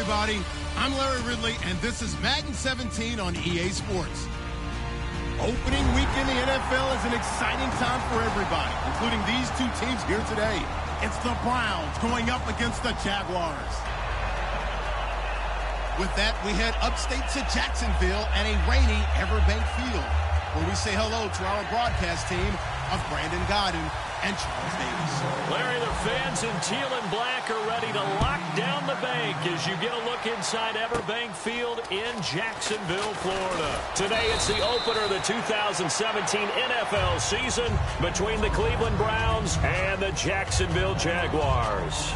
everybody. I'm Larry Ridley, and this is Madden 17 on EA Sports. Opening week in the NFL is an exciting time for everybody, including these two teams here today. It's the Browns going up against the Jaguars. With that, we head upstate to Jacksonville and a rainy Everbank Field, where we say hello to our broadcast team of Brandon Godden and Charles Davis. Larry, the fans in teal and black are ready to lock down the bank as you get a look inside Everbank Field in Jacksonville, Florida. Today it's the opener of the 2017 NFL season between the Cleveland Browns and the Jacksonville Jaguars.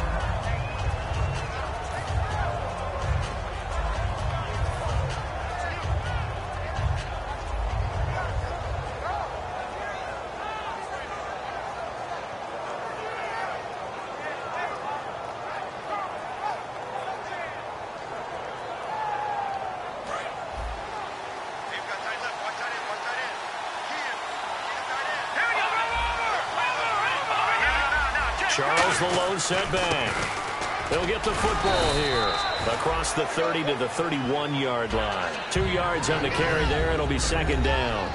Charles, the lone setback. They'll get the football here across the 30 to the 31-yard line. 2 yards on the carry there. It'll be second down.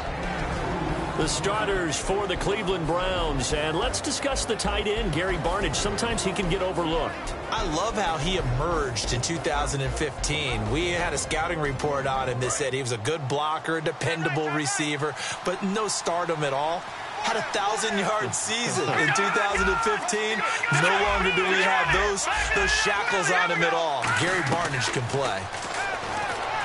The starters for the Cleveland Browns. And let's discuss the tight end, Gary Barnidge. Sometimes he can get overlooked. I love how he emerged in 2015. We had a scouting report on him that said he was a good blocker, dependable receiver, but no stardom at all. Had a 1,000-yard season in 2015. No longer do we have those shackles on him at all. Gary Barnidge can play.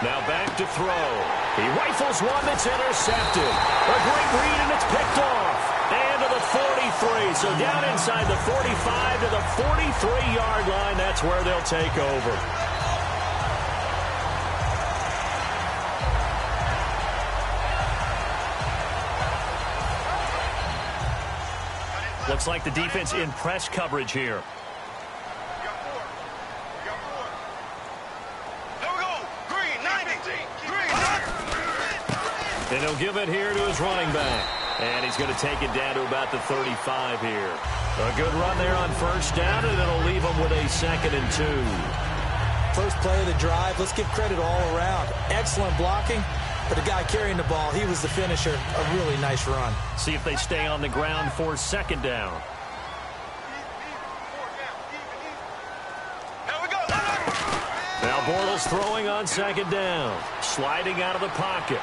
Now back to throw. He rifles one that's intercepted. A great read, and it's picked off. And to the 43. So down inside the 45 to the 43-yard line. That's where they'll take over. Looks like the defense in press coverage here. And he'll give it here to his running back. And he's going to take it down to about the 35 here. A good run there on first down, and it'll leave him with a 2nd and 2. First play of the drive, let's give credit all around. Excellent blocking. But the guy carrying the ball, he was the finisher. A really nice run. See if they stay on the ground for second down. Now Bortles throwing on second down. Sliding out of the pocket.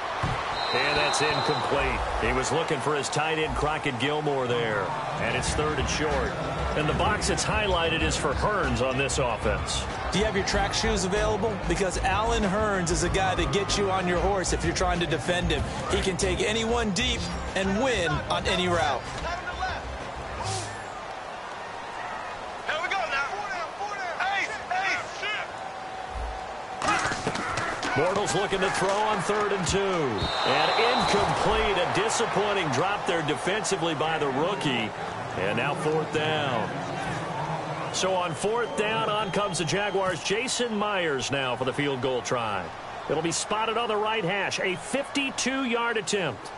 And that's incomplete. He was looking for his tight end, Crockett Gilmore, there. And it's 3rd and short. And the box that's highlighted is for Hearns on this offense. Do you have your track shoes available? Because Allen Hearns is a guy that gets you on your horse if you're trying to defend him. He can take anyone deep and win on any route. Bortles looking to throw on 3rd and 2. And incomplete. A disappointing drop there defensively by the rookie. And now 4th down. So on 4th down, on comes the Jaguars. Jason Myers now for the field goal try. It'll be spotted on the right hash. A 52-yard attempt.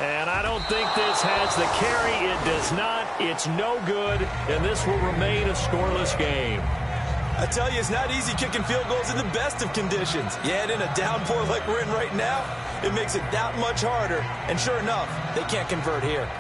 And I don't think this has the carry. It does not. It's no good. And this will remain a scoreless game. I tell you, it's not easy kicking field goals in the best of conditions. Yet in a downpour like we're in right now, it makes it that much harder. And sure enough, they can't convert here.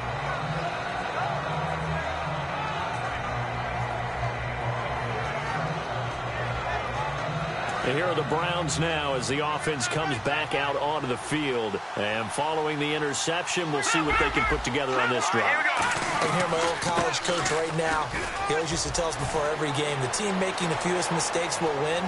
And here are the Browns now as the offense comes back out onto the field. And following the interception, we'll see what they can put together on this drive. I can hear my old college coach right now. He always used to tell us before every game, the team making the fewest mistakes will win.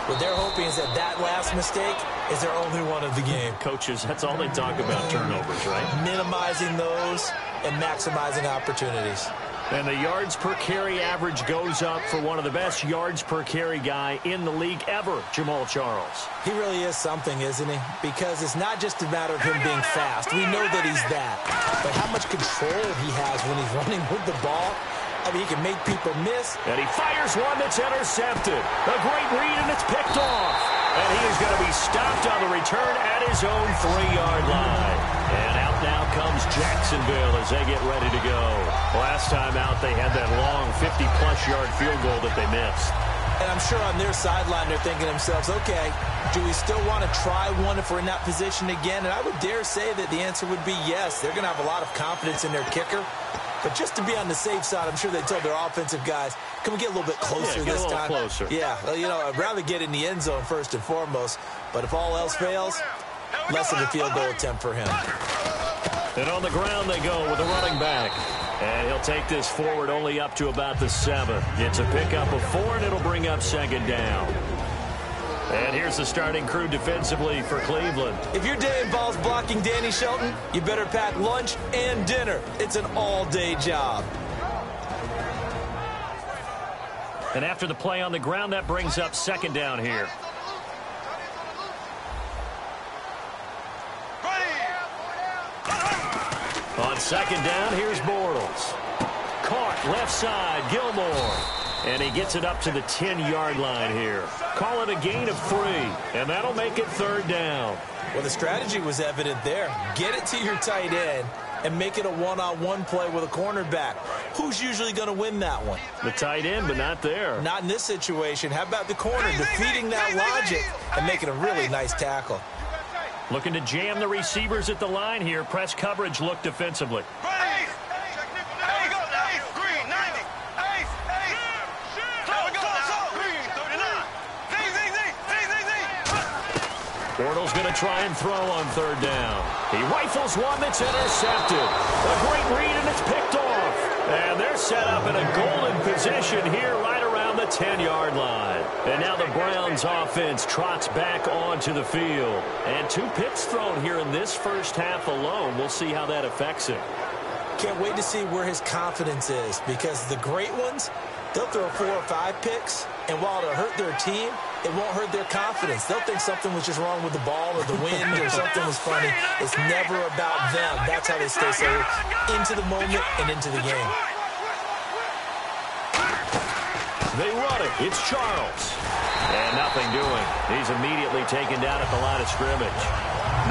What they're hoping is that last mistake is their only one of the game. Coaches, that's all they talk about, turnovers, right? Minimizing those and maximizing opportunities. And the yards per carry average goes up for one of the best yards per carry guy in the league ever, Jamal Charles. He really is something, isn't he? Because it's not just a matter of him being fast. We know that he's that. But how much control he has when he's running with the ball. I mean, he can make people miss. And he fires one that's intercepted. A great read, and it's picked off. And he is going to be stopped on the return at his own 3-yard line. And out now comes Jackson. Jacksonville as they get ready to go. Last time out, they had that long 50-plus yard field goal that they missed. And I'm sure on their sideline they're thinking to themselves, okay, do we still want to try one if we're in that position again? And I would dare say that the answer would be yes. They're going to have a lot of confidence in their kicker. But just to be on the safe side, I'm sure they told their offensive guys, can we get a little bit closer this time? Closer. Yeah, well, you know, I'd rather get in the end zone first and foremost. But if all else fails, less of a field goal attempt for him. And on the ground they go with a running back. And he'll take this forward only up to about the 7. It's a pickup of 4, and it'll bring up second down. And here's the starting crew defensively for Cleveland. If your day involves blocking Danny Shelton, you better pack lunch and dinner. It's an all-day job. And after the play on the ground, that brings up second down here. On second down, here's Bortles. Caught left side, Gilmore. And he gets it up to the 10-yard line here. Call it a gain of 3, and that'll make it third down. Well, the strategy was evident there. Get it to your tight end and make it a one-on-one play with a cornerback. Who's usually going to win that one? The tight end, but not there. Not in this situation. How about the corner defeating that logic and making a really nice tackle? Looking to jam the receivers at the line here. Press coverage look defensively. Bortles going to try and throw on third down. He rifles one that's intercepted. A great read, and it's picked off. And they're set up in a golden position here right around the 10-yard line. And now the Browns offense trots back onto the field. And 2 picks thrown here in this first half alone. We'll see how that affects him. Can't wait to see where his confidence is, because the great ones, they'll throw 4 or 5 picks, and while it'll hurt their team, it won't hurt their confidence. They'll think something was just wrong with the ball or the wind or something was funny. It's never about them. That's how they stay so into the moment and into the game. They run it. It's Charles. And nothing doing. He's immediately taken down at the line of scrimmage.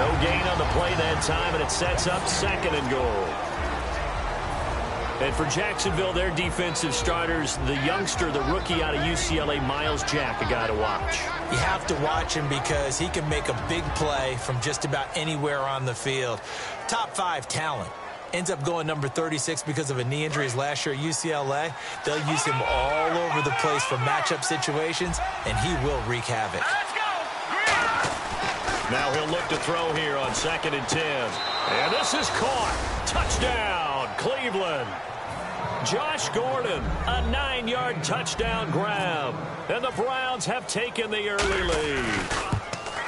No gain on the play that time, and it sets up second and goal. And for Jacksonville, their defensive starters, the youngster, the rookie out of UCLA, Miles Jack, a guy to watch. You have to watch him because he can make a big play from just about anywhere on the field. Top 5 talent. Ends up going number 36 because of a knee injury his last year at UCLA. They'll use him all over the place for matchup situations, and he will wreak havoc. Now he'll look to throw here on 2nd and 10. And this is caught. Touchdown, Cleveland. Josh Gordon, a 9-yard touchdown grab. And the Browns have taken the early lead.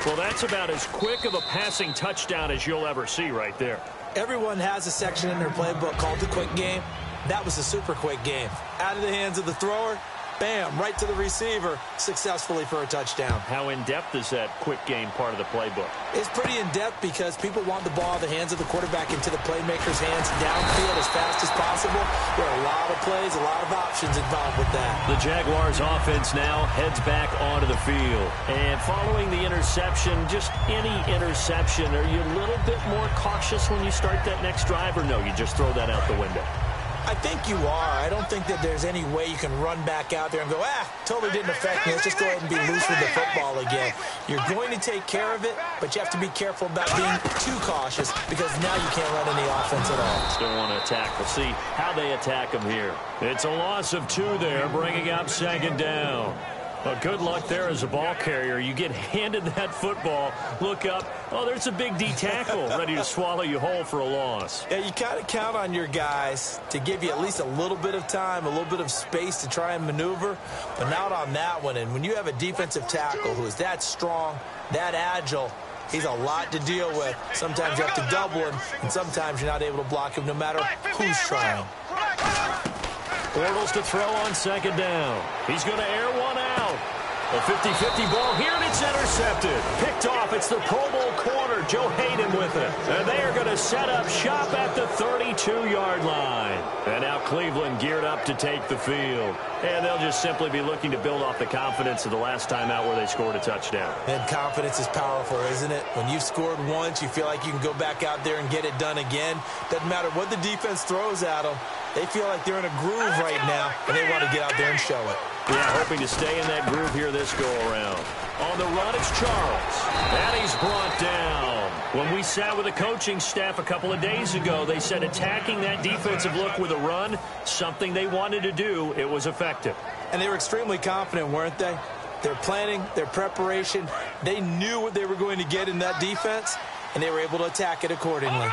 Well, that's about as quick of a passing touchdown as you'll ever see right there. Everyone has a section in their playbook called the quick game. That was a super quick game. Out of the hands of the thrower, bam, right to the receiver, successfully for a touchdown. How in-depth is that quick game part of the playbook? It's pretty in-depth because people want the ball out of the hands of the quarterback into the playmaker's hands downfield as fast as possible. There are a lot of plays, a lot of options involved with that. The Jaguars offense now heads back onto the field. And following the interception, just any interception, are you a little bit more cautious when you start that next drive, or no, you just throw that out the window? I think you are. I don't think that there's any way you can run back out there and go, totally didn't affect me. Let's just go ahead and be loose with the football again. You're going to take care of it, but you have to be careful about being too cautious because now you can't run any offense at all. Still want to attack. We'll see how they attack them here. It's a loss of 2 there, bringing up second down. Well, good luck there as a ball carrier. You get handed that football, look up, oh, there's a big D tackle ready to swallow you whole for a loss. Yeah, you kind of count on your guys to give you at least a little bit of time, a little bit of space to try and maneuver, but not on that one. And when you have a defensive tackle who is that strong, that agile, he's a lot to deal with. Sometimes you have to double him, and sometimes you're not able to block him no matter who's trying. Bortles to throw on second down. He's going to air one out. A 50-50 ball here, and it's intercepted. Picked off. It's the Pro Bowl corner, Joe Hayden, with it. And they are going to set up shop at the 32. 32-yard line. And now Cleveland geared up to take the field. And they'll just simply be looking to build off the confidence of the last time out where they scored a touchdown. And confidence is powerful, isn't it? When you've scored once, you feel like you can go back out there and get it done again. Doesn't matter what the defense throws at them. They feel like they're in a groove right now, and they want to get out there and show it. Yeah, hoping to stay in that groove here this go-around. On the run, it's Charles. And he's brought down. When we sat with the coaching staff a couple of days ago, they said attacking that defensive look with a run, something they wanted to do, it was effective. And they were extremely confident, weren't they? Their planning, their preparation, they knew what they were going to get in that defense, and they were able to attack it accordingly.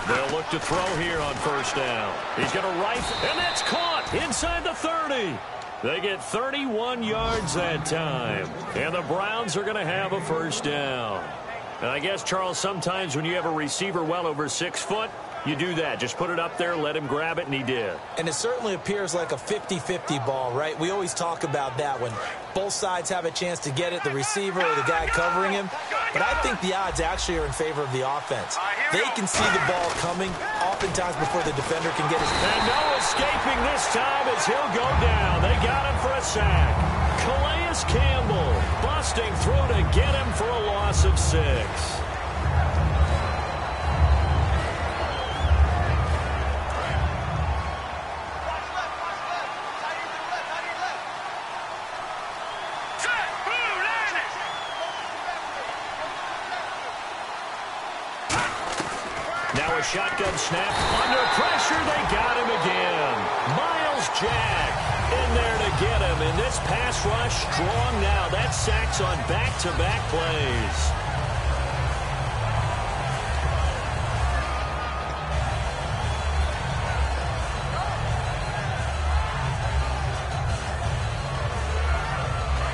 They'll look to throw here on first down. He's going to rifle, and that's caught inside the 30. They get 31 yards that time, and the Browns are going to have a first down. And I guess, Charles, sometimes when you have a receiver well over 6 foot, you do that. Just put it up there, let him grab it, and he did. And it certainly appears like a 50-50 ball, right? We always talk about that when both sides have a chance to get it, the receiver or the guy covering him. But I think the odds actually are in favor of the offense. They can see the ball coming oftentimes before the defender can get his... And no escaping this time as he'll go down. They got him for a sack. Calais Campbell busting through to get him for a loss of 6. Now a shotgun snap. Under pressure, they got him again. Miles Jack in there to get him. And this pass rush strong now. That sacks on back-to-back plays.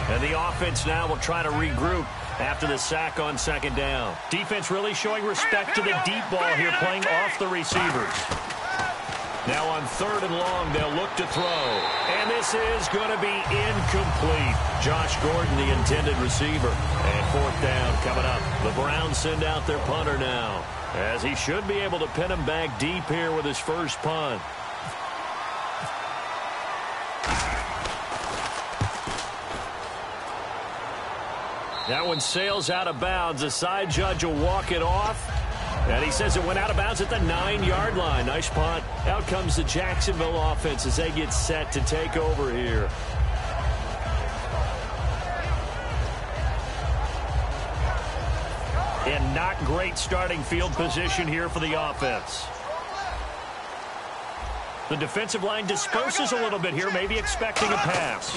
And the offense now will try to regroup after the sack on second down. Defense really showing respect to the deep ball here, playing off the receivers. Now on third and long, they'll look to throw. And this is going to be incomplete. Josh Gordon, the intended receiver. And fourth down coming up. The Browns send out their punter now, as he should be able to pin him back deep here with his first punt. That one sails out of bounds. The side judge will walk it off. And he says it went out of bounds at the 9-yard line. Nice punt. Out comes the Jacksonville offense as they get set to take over here. And not great starting field position here for the offense. The defensive line disperses a little bit here, maybe expecting a pass.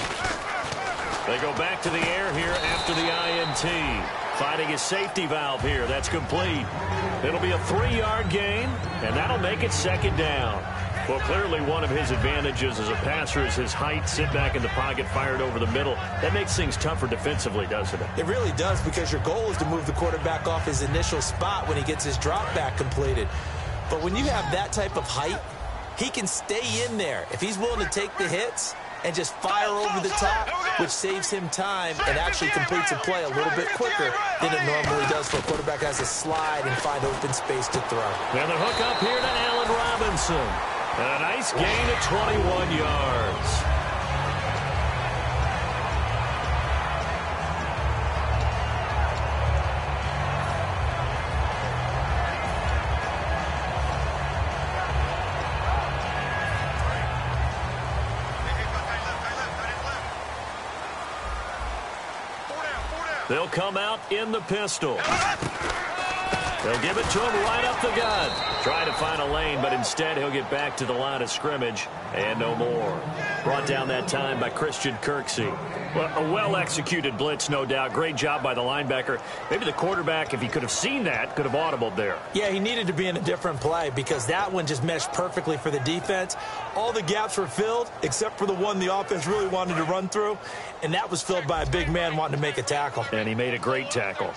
They go back to the air here after the INT. Finding a safety valve here. That's complete. It'll be a 3-yard gain, and that'll make it second down. Well, clearly one of his advantages as a passer is his height. Sit back in the pocket, fired over the middle. That makes things tougher defensively, doesn't it? It really does, because your goal is to move the quarterback off his initial spot when he gets his drop back completed. But when you have that type of height, he can stay in there. If he's willing to take the hits and just fire over the top, which saves him time and actually completes a play a little bit quicker than it normally does for a quarterback that has to slide and find open space to throw. And the hook up here to Allen Robinson. And a nice gain of 21 yards. They'll come out in the pistol. They'll give it to him right up the gut. Try to find a lane, but instead he'll get back to the line of scrimmage and no more. Brought down that time by Christian Kirksey. Well, a well-executed blitz, no doubt. Great job by the linebacker. Maybe the quarterback, if he could have seen that, could have audibled there. Yeah, he needed to be in a different play because that one just meshed perfectly for the defense. All the gaps were filled except for the one the offense really wanted to run through, and that was filled by a big man wanting to make a tackle. And he made a great tackle.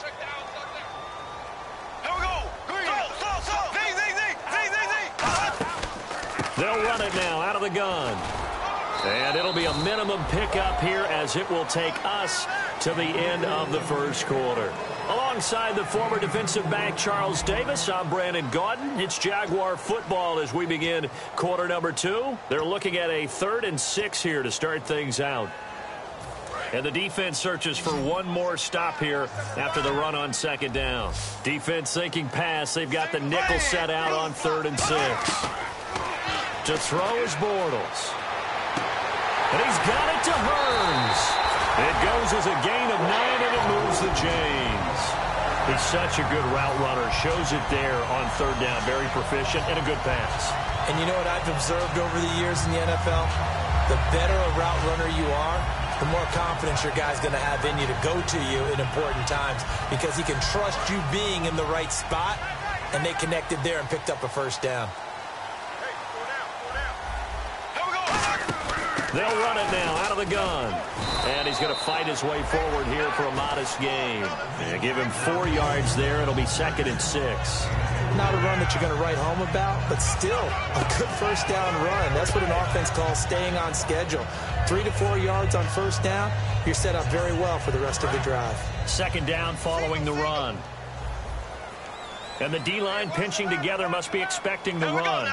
They'll run it now out of the gun. And it'll be a minimum pickup here as it will take us to the end of the first quarter. Alongside the former defensive back Charles Davis, I'm Brandon Gaudin. It's Jaguar football as we begin quarter number 2. They're looking at a 3rd and 6 here to start things out. And the defense searches for one more stop here after the run on 2nd down. Defense thinking pass. They've got the nickel set out on 3rd and 6. To throw is Bortles. And he's got it to Hearns. It goes as a gain of 9, and it moves the chains. He's such a good route runner. Shows it there on 3rd down. Very proficient and a good pass. And you know what I've observed over the years in the NFL? The better a route runner you are, the more confidence your guy's going to have in you to go to you in important times because he can trust you being in the right spot, and they connected there and picked up a 1st down. They'll run it now out of the gun. And he's going to fight his way forward here for a modest gain. And give him 4 yards there. It'll be 2nd and 6. Not a run that you're going to write home about, but still a good 1st down run. That's what an offense calls staying on schedule. 3 to 4 yards on 1st down, you're set up very well for the rest of the drive. 2nd down following the run. And the D-line pinching together must be expecting the run.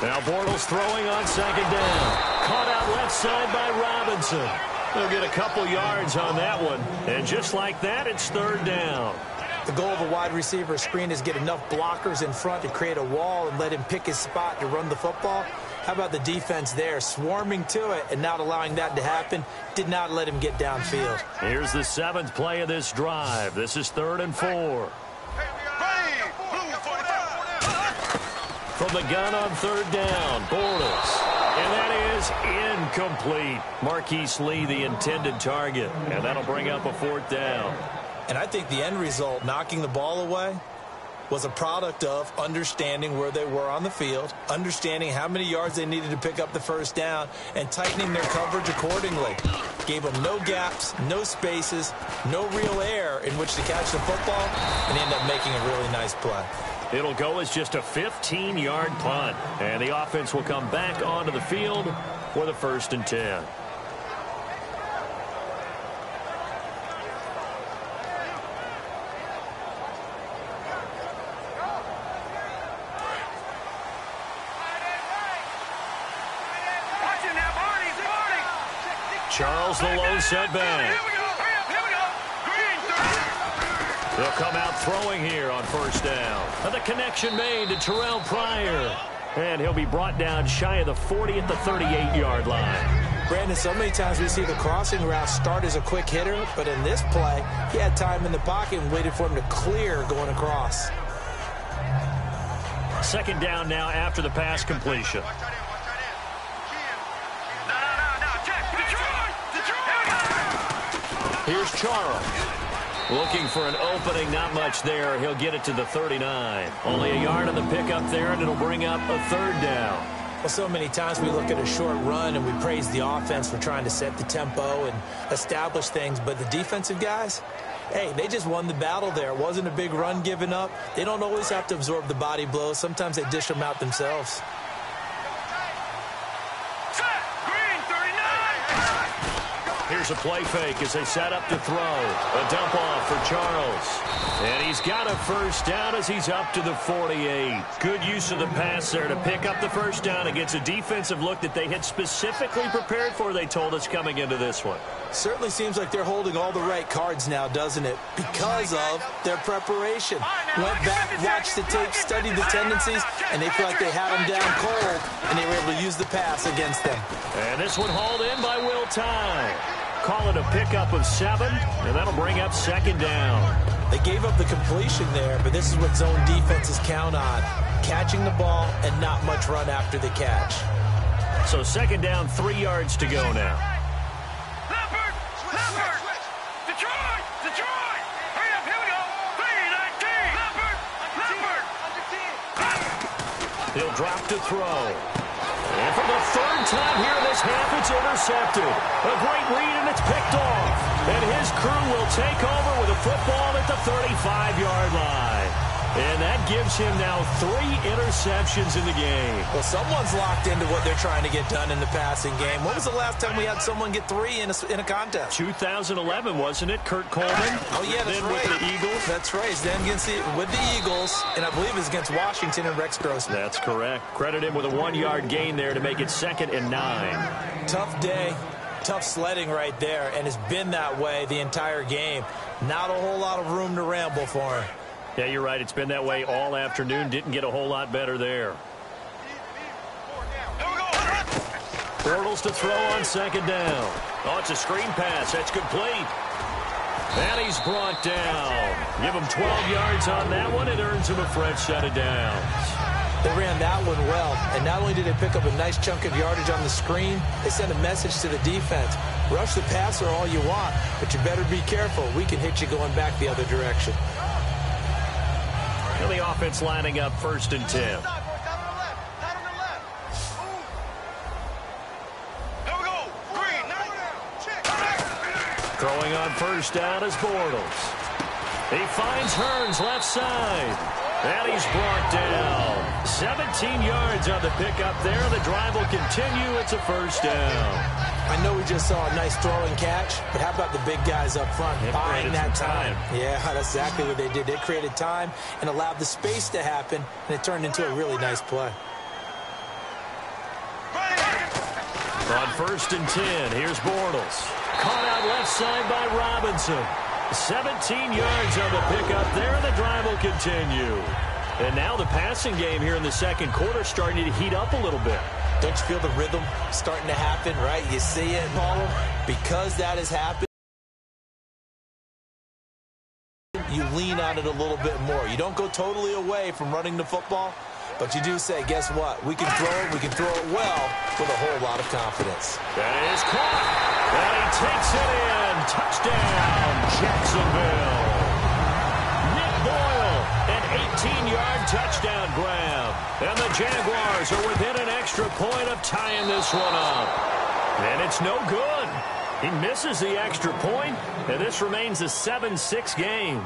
Now Bortles throwing on 2nd down. Caught out left side by Robinson. They'll get a couple yards on that one. And just like that, it's 3rd down. The goal of a wide receiver screen is get enough blockers in front to create a wall and let him pick his spot to run the football. How about the defense there, swarming to it and not allowing that to happen? Did not let him get downfield. Here's the 7th play of this drive. This is 3rd and 4. From the gun on 3rd down, Bortles. And that is incomplete. Marquise Lee, the intended target. And that'll bring up a 4th down. And I think the end result, knocking the ball away, was a product of understanding where they were on the field, understanding how many yards they needed to pick up the 1st down, and tightening their coverage accordingly. Gave them no gaps, no spaces, no real air in which to catch the football, and end up making a really nice play. It'll go as just a 15-yard punt, and the offense will come back onto the field for the 1st and 10. Charles the low setback. They'll come out throwing here on 1st down. And the connection made to Terrell Pryor. And he'll be brought down shy of the 40 at the 38-yard line. Brandon, so many times we see the crossing route start as a quick hitter, but in this play, he had time in the pocket and waited for him to clear going across. 2nd down now after the pass completion. Here's Charles. Looking for an opening, not much there. He'll get it to the 39. Only a yard on the pickup there, and it'll bring up a 3rd down. Well, so many times we look at a short run and we praise the offense for trying to set the tempo and establish things, but the defensive guys, hey, they just won the battle there. It wasn't a big run given up. They don't always have to absorb the body blows. Sometimes they dish them out themselves. Here's a play fake as they set up to throw. A dump off for Charles. And he's got a 1st down as he's up to the 48. Good use of the pass there to pick up the 1st down against a defensive look that they had specifically prepared for, they told us, coming into this one. Certainly seems like they're holding all the right cards now, doesn't it? Because of their preparation. Went back, watched the tape, studied the tendencies, and they feel like they had them down cold, and they were able to use the pass against them. And this one hauled in by Will Tye. Call it a pickup of 7, and that'll bring up 2nd down. They gave up the completion there, but this is what zone defenses count on. Catching the ball and not much run after the catch. So 2nd down, 3 yards to go now. He'll drop to throw. And for the 3rd time here in this half, it's intercepted. A great read, and it's picked off. And his crew will take over with a football at the 35-yard line. And that gives him now 3 interceptions in the game. Well, someone's locked into what they're trying to get done in the passing game. When was the last time we had someone get 3 in a contest? 2011, wasn't it? Kurt Coleman. Oh, yeah, that's then right. with the Eagles. That's right. Then with the Eagles, and I believe it's against Washington and Rex Grossman. That's correct. Credit him with a 1-yard gain there to make it 2nd and 9. Tough day. Tough sledding right there, and it's been that way the entire game. Not a whole lot of room to ramble for him. Yeah, you're right. It's been that way all afternoon. Didn't get a whole lot better there. Bortles to throw on 2nd down. Oh, it's a screen pass. That's complete. And he's brought down. Give him 12 yards on that one. It earns him a fresh set of downs. They ran that one well, and not only did they pick up a nice chunk of yardage on the screen, they sent a message to the defense. Rush the passer all you want, but you better be careful. We can hit you going back the other direction. And the offense lining up 1st and 10. Throwing on 1st down is Bortles. He finds Hearns left side. And he's brought down. 17 yards on the pickup there. The drive will continue. It's a 1st down. I know we just saw a nice throw and catch, but how about the big guys up front buying that time? Yeah, that's exactly what they did. They created time and allowed the space to happen, and it turned into a really nice play. On 1st and 10, here's Bortles. Caught out left side by Robinson. 17 yards on the pickup there, and the drive will continue. And now the passing game here in the 2nd quarter starting to heat up a little bit. Don't you feel the rhythm starting to happen, right? You see it, Paulo? Because that has happened, you lean on it a little bit more. You don't go totally away from running the football, but you do say, guess what? We can throw it well with a whole lot of confidence. That is caught. And he takes it in. Touchdown, Jacksonville. Nick Boyle, an 18-yard touchdown grab. And the Jaguars are within an extra point of tying this one up. And it's no good. He misses the extra point, and this remains a 7-6 game.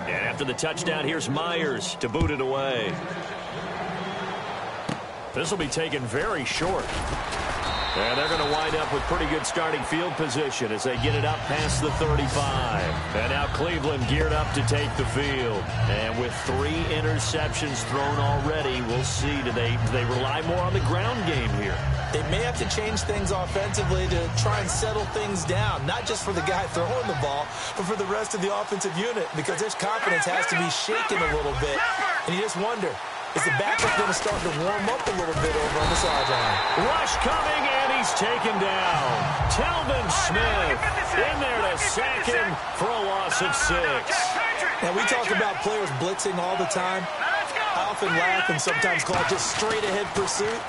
And after the touchdown, here's Myers to boot it away. This will be taken very short. And they're going to wind up with pretty good starting field position as they get it up past the 35. And now Cleveland geared up to take the field. And with 3 interceptions thrown already, we'll see. Do they rely more on the ground game here? They may have to change things offensively to try and settle things down, not just for the guy throwing the ball, but for the rest of the offensive unit, because their confidence has to be shaken a little bit. And you just wonder, is the backup going to start to warm up a little bit over on the sideline? Rush coming, and he's taken down. Telvin Smith in there to sack him for a loss of 6. Now, we talk about players blitzing all the time. I often laugh and sometimes call it just straight-ahead pursuit.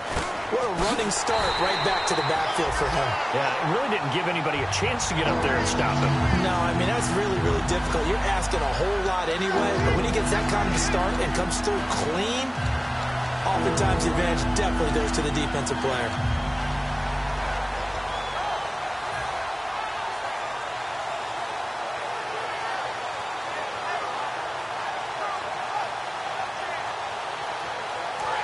What a running start right back to the backfield for him. Yeah, it really didn't give anybody a chance to get up there and stop him. No, I mean, that's really, really difficult. You're asking a whole lot anyway, but when he gets that kind of start and comes through clean, oftentimes the advantage definitely goes to the defensive player.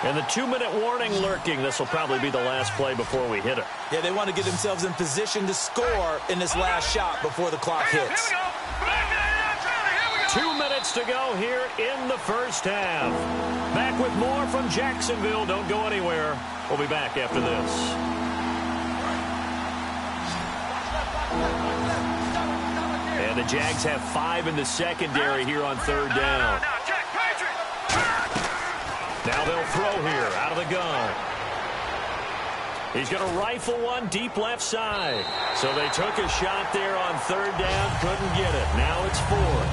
And the 2-minute warning lurking. This will probably be the last play before we hit it. Yeah, they want to get themselves in position to score in this last shot before the clock hits. 2 minutes to go here in the first half. Back with more from Jacksonville. Don't go anywhere. We'll be back after this. And the Jags have 5 in the secondary here on 3rd down. Now they'll throw here out of the gun. He's going to rifle one deep left side. So they took a shot there on 3rd down, couldn't get it. Now it's 4th.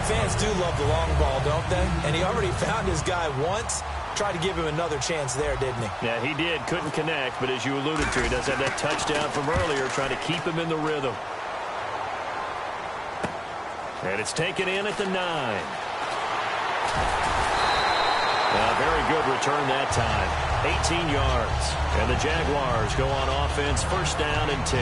Fans do love the long ball, don't they? And he already found his guy once. Tried to give him another chance there, didn't he? Yeah, he did. Couldn't connect, but as you alluded to, he does have that touchdown from earlier, trying to keep him in the rhythm. And it's taken in at the 9. Very good return that time. 18 yards. And the Jaguars go on offense, first down and 10.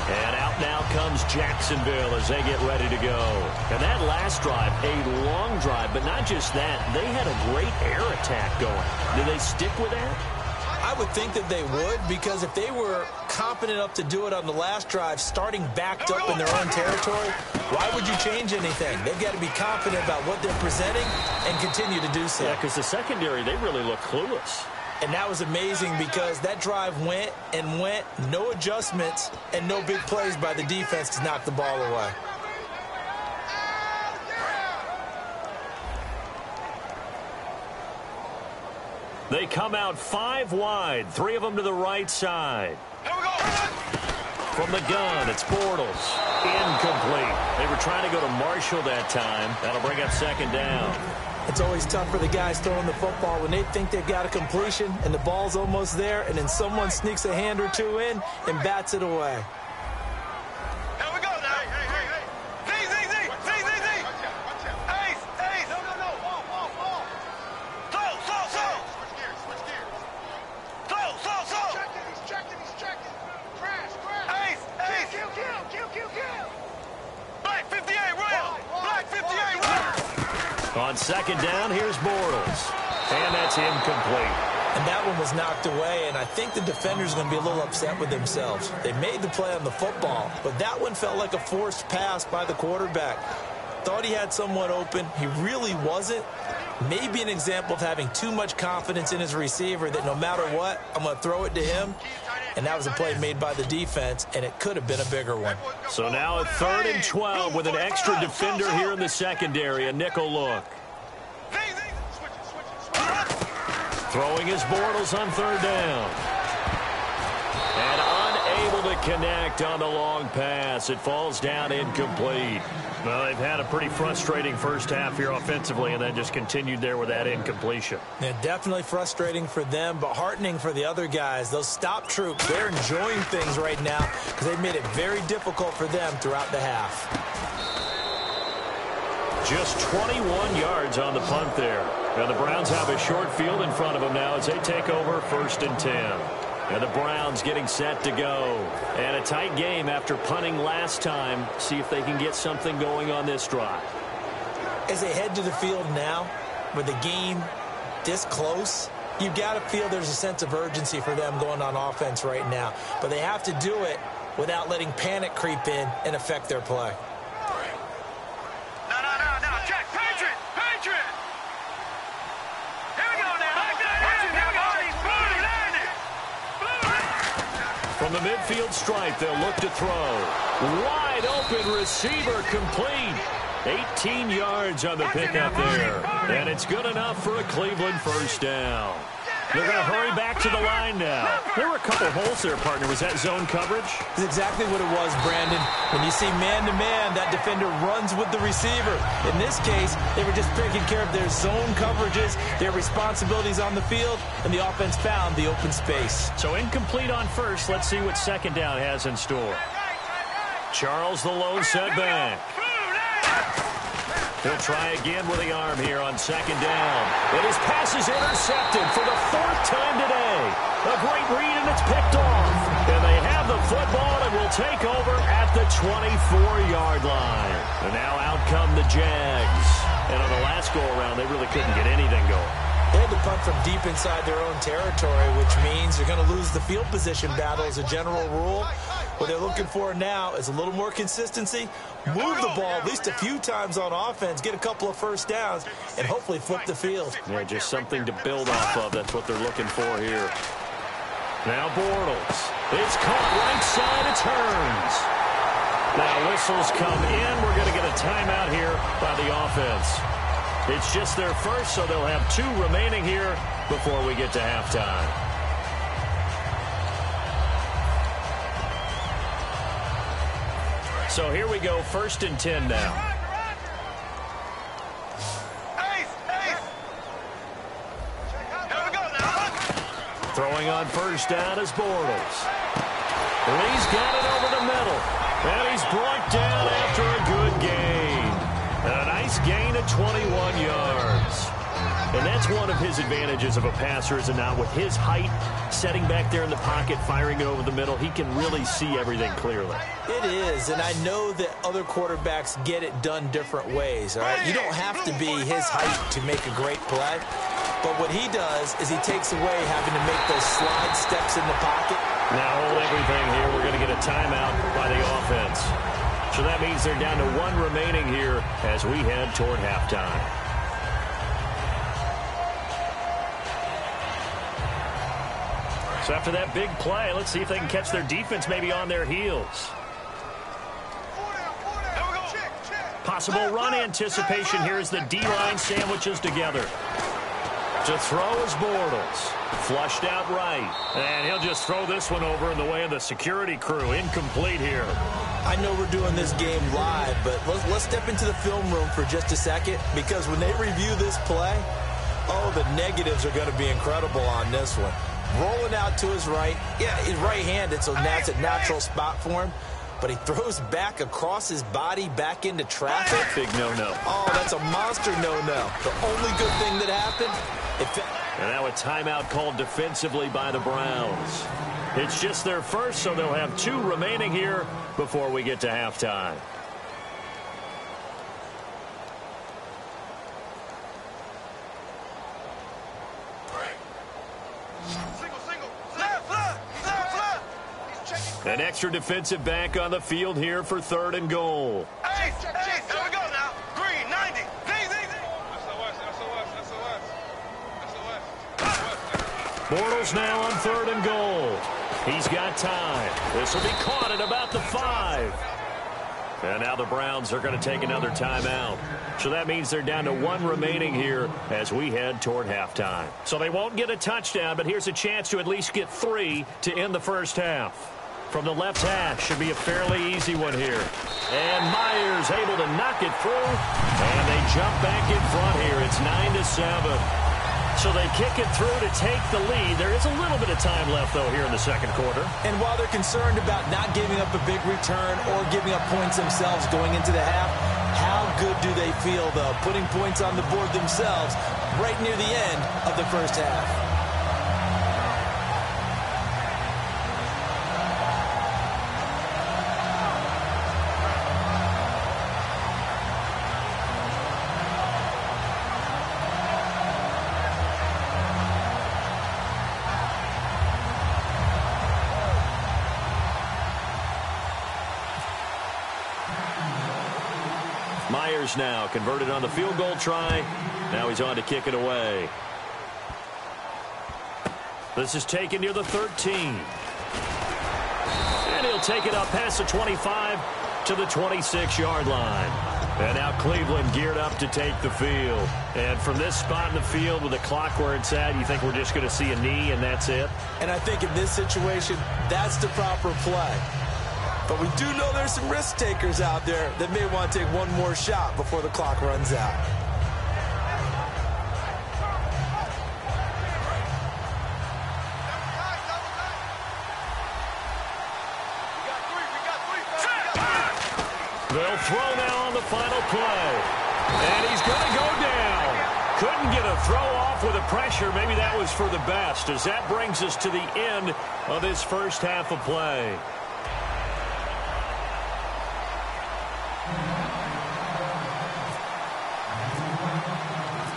And out now comes Jacksonville as they get ready to go. And that last drive, a long drive, but not just that. They had a great air attack going. Do they stick with that? I would think that they would, because if they were competent enough to do it on the last drive, starting backed up in their own territory, why would you change anything? They've got to be confident about what they're presenting and continue to do so. Yeah, because the secondary, they really look clueless. And that was amazing because that drive went and went, no adjustments, and no big plays by the defense to knock the ball away. They come out 5 wide, 3 of them to the right side. From the gun, it's Bortles. Incomplete. They were trying to go to Marshall that time. That'll bring up second down. It's always tough for the guys throwing the football when they think they've got a completion and the ball's almost there, and then someone sneaks a hand or two in and bats it away. On second down, here's Bortles. And that's incomplete. And that one was knocked away, and I think the defender's going to be a little upset with themselves. They made the play on the football, but that one felt like a forced pass by the quarterback. Thought he had someone open. He really wasn't. Maybe an example of having too much confidence in his receiver that no matter what, I'm going to throw it to him. And that was a play made by the defense, and it could have been a bigger one. So now a 3rd and 12 with an extra defender here in the secondary, a nickel look. Throwing his Bortles on 3rd down. And unable to connect on the long pass. It falls down incomplete. Well, they've had a pretty frustrating first half here offensively and then just continued there with that incompletion. Yeah, definitely frustrating for them, but heartening for the other guys. Those stop troops, they're enjoying things right now because they've made it very difficult for them throughout the half. Just 21 yards on the punt there. And the Browns have a short field in front of them now as they take over 1st and 10. And the Browns getting set to go. And a tight game after punting last time. See if they can get something going on this drive. As they head to the field now, with the game this close, you've got to feel there's a sense of urgency for them going on offense right now. But they have to do it without letting panic creep in and affect their play. From the midfield stripe, they'll look to throw. Wide open receiver complete. 18 yards on the pickup there. And it's good enough for a Cleveland first down. They're going to hurry back to the line now. There were a couple holes there, partner. Was that zone coverage? That's exactly what it was, Brandon. When you see man-to-man, that defender runs with the receiver. In this case, they were just taking care of their zone coverages, their responsibilities on the field, and the offense found the open space. So incomplete on first. Let's see what second down has in store. Charles the lone setback. He'll try again with the arm here on second down. And his pass is intercepted for the 4th time today. A great read, and it's picked off. And they have the football and will take over at the 24-yard line. And now out come the Jags. And on the last go-around, they really couldn't get anything going. They had to punt from deep inside their own territory, which means they're going to lose the field position battle as a general rule. What they're looking for now is a little more consistency, move the ball at least a few times on offense, get a couple of first downs, and hopefully flip the field. Yeah, just something to build off of. That's what they're looking for here. Now Bortles. It's caught right side. It turns. Now whistles come in. We're going to get a timeout here by the offense. It's just their first, so they'll have 2 remaining here before we get to halftime. So here we go, 1st and 10 now. Throwing on first down is Bortles. He's got it over the middle. And he's brought down after a good gain. A nice gain of 21 yards. And that's one of his advantages of a passer, is it not? With his height, setting back there in the pocket, firing it over the middle, he can really see everything clearly. It is, and I know that other quarterbacks get it done different ways, all right? You don't have to be his height to make a great play, but what he does is he takes away having to make those slide steps in the pocket. Now hold everything here. We're going to get a timeout by the offense. So that means they're down to 1 remaining here as we head toward halftime. So after that big play, let's see if they can catch their defense maybe on their heels. Possible run anticipation here as the D-line sandwiches together. To throw is Bortles. Flushed out right. And he'll just throw this one over in the way of the security crew. Incomplete here. I know we're doing this game live, but let's step into the film room for just a second, because when they review this play, oh, the negatives are going to be incredible on this one. Rolling out to his right. Yeah, he's right-handed, so that's a natural spot for him. But he throws back across his body back into traffic. Big no-no. Oh, that's a monster no-no. The only good thing that happened. And now a timeout called defensively by the Browns. It's just their first, so they'll have 2 remaining here before we get to halftime. An extra defensive back on the field here for 3rd and goal. Hey, here we go now. Green, 90. Bortles now on 3rd and goal. He's got time. This will be caught at about the 5. And now the Browns are going to take another timeout. So that means they're down to 1 remaining here as we head toward halftime. So they won't get a touchdown, but here's a chance to at least get 3 to end the first half. From the left hash, should be a fairly easy one here. And Myers able to knock it through. And they jump back in front here. It's 9-7. So they kick it through to take the lead. There is a little bit of time left, though, here in the second quarter. And while they're concerned about not giving up a big return or giving up points themselves going into the half, how good do they feel, though, putting points on the board themselves right near the end of the first half? Myers now converted on the field goal try. Now he's on to kick it away. This is taken near the 13. And he'll take it up past the 25 to the 26-yard line. And now Cleveland geared up to take the field. And from this spot in the field with the clock where it's at, you think we're just going to see a knee and that's it? And I think in this situation, that's the proper play. But we do know there's some risk takers out there that may want to take one more shot before the clock runs out. They'll throw now on the final play. And he's going to go down. Couldn't get a throw off with the pressure. Maybe that was for the best, as that brings us to the end of this first half of play.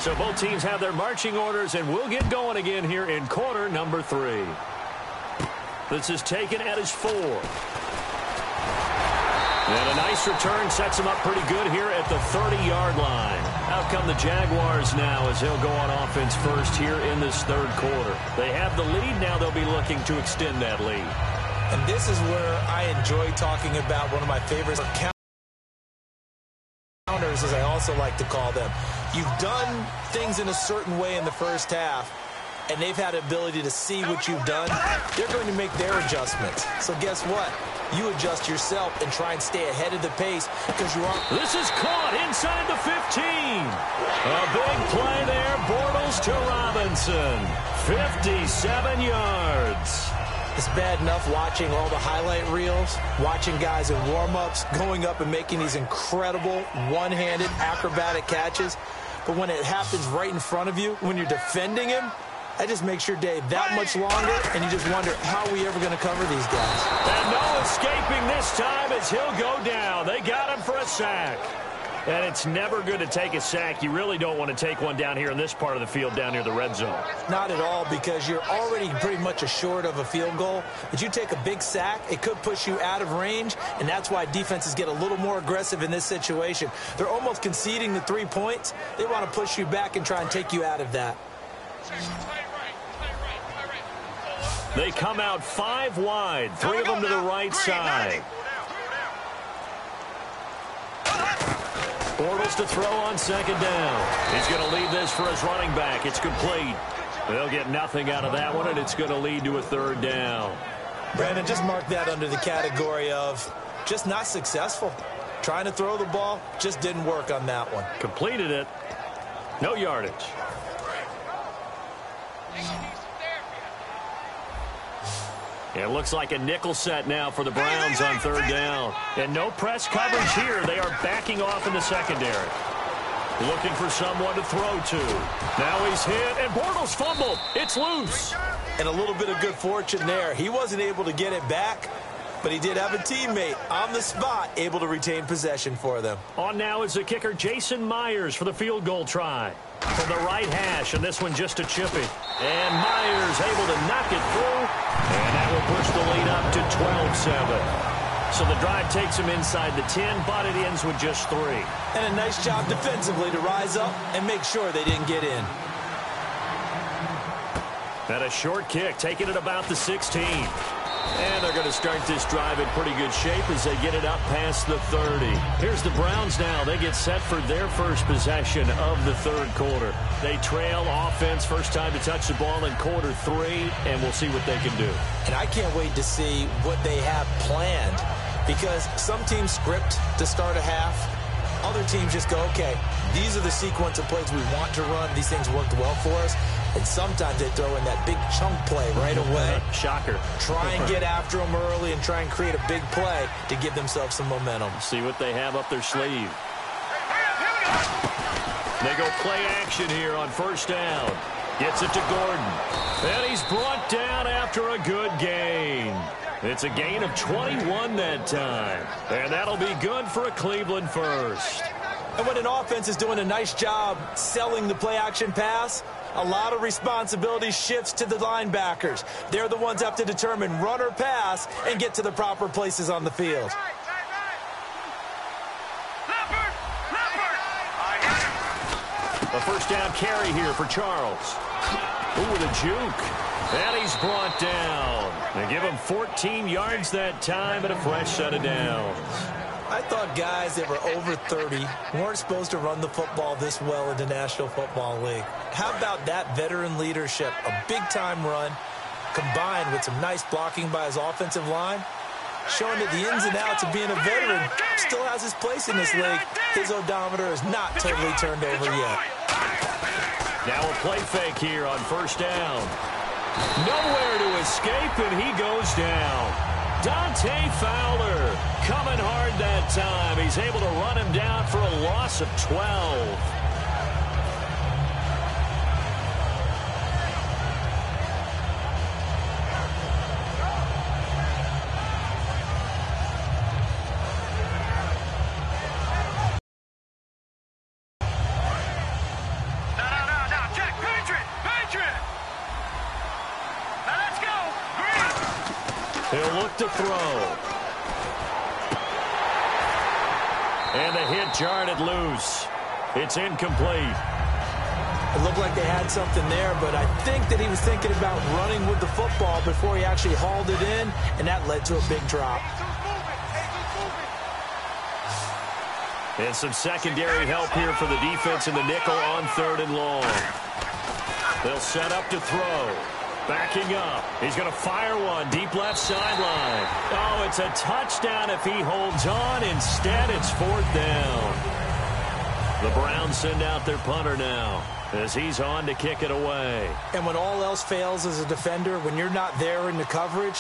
So both teams have their marching orders, and we'll get going again here in quarter number 3. This is taken at his 4. And a nice return sets him up pretty good here at the 30-yard line. Out come the Jaguars now as they'll go on offense first here in this third quarter. They have the lead. Now they'll be looking to extend that lead. And this is where I enjoy talking about one of my favorites, counters, as I also like to call them. You've done things in a certain way in the first half, and they've had the ability to see what you've done. They're going to make their adjustments. So guess what? You adjust yourself and try and stay ahead of the pace because you are. This is caught inside the 15. A big play there. Bortles to Robinson. 57 yards. It's bad enough watching all the highlight reels, watching guys in warm-ups, going up and making these incredible one-handed acrobatic catches. But when it happens right in front of you, when you're defending him, that just makes your day that much longer, and you just wonder, how are we ever going to cover these guys? And no escaping this time as he'll go down. They got him for a sack. And it's never good to take a sack. You really don't want to take one down here in this part of the field down near the red zone. Not at all, because you're already pretty much assured of a field goal. But you take a big sack, it could push you out of range, and that's why defenses get a little more aggressive in this situation. They're almost conceding the 3 points. They want to push you back and try and take you out of that. They come out 5 wide, 3 of them to the right side. Bortles to throw on second down. He's going to leave this for his running back. It's complete. They'll get nothing out of that one, and it's going to lead to a 3rd down. Brandon, just mark that under the category of just not successful. Trying to throw the ball, just didn't work on that one. Completed it. No yardage. It looks like a nickel set now for the Browns on 3rd down. And no press coverage here. They are backing off in the secondary. Looking for someone to throw to. Now he's hit, and Bortles fumbled. It's loose. And a little bit of good fortune there. He wasn't able to get it back, but he did have a teammate on the spot able to retain possession for them. On now is the kicker, Jason Myers, for the field goal try. From the right hash, and this one just a chippy. And Myers able to knock it through, and that will push the lead up to 12-7. So the drive takes him inside the 10, but it ends with just 3. And a nice job defensively to rise up and make sure they didn't get in. And a short kick, taking it about the 16. And they're going to start this drive in pretty good shape as they get it up past the 30. Here's the Browns now. They get set for their first possession of the 3rd quarter. They trail offense, first time to touch the ball in quarter 3, and we'll see what they can do. And I can't wait to see what they have planned, because some teams script to start a half. Other teams just go, okay, these are the sequence of plays we want to run. These things worked well for us. And sometimes they throw in that big chunk play right away. Shocker. Try and get after them early and try and create a big play to give themselves some momentum. See what they have up their sleeve. They go play action here on 1st down. Gets it to Gordon. And he's brought down after a good gain. It's a gain of 21 that time. And that'll be good for a Cleveland first. And when an offense is doing a nice job selling the play-action pass, a lot of responsibility shifts to the linebackers. They're the ones that have to determine run or pass and get to the proper places on the field. A 1st down carry here for Charles. Ooh, with a juke. And he's brought down. They give him 14 yards that time and a fresh set of downs. I thought guys that were over 30 weren't supposed to run the football this well in the National Football League. How about that veteran leadership? A big-time run combined with some nice blocking by his offensive line, showing that the ins and outs of being a veteran still has his place in this league. His odometer is not totally turned over yet. Now a play fake here on 1st down. Nowhere to escape, and he goes down. Dante Fowler coming hard that time. He's able to run him down for a loss of 12. He'll look to throw. And the hit jarred it loose. It's incomplete. It looked like they had something there, but I think that he was thinking about running with the football before he actually hauled it in, and that led to a big drop. And some secondary help here for the defense in the nickel on 3rd and long. They'll set up to throw. Backing up. He's going to fire one deep left sideline. Oh, it's a touchdown if he holds on. Instead, it's 4th down. The Browns send out their punter now as he's on to kick it away. And when all else fails as a defender, when you're not there in the coverage,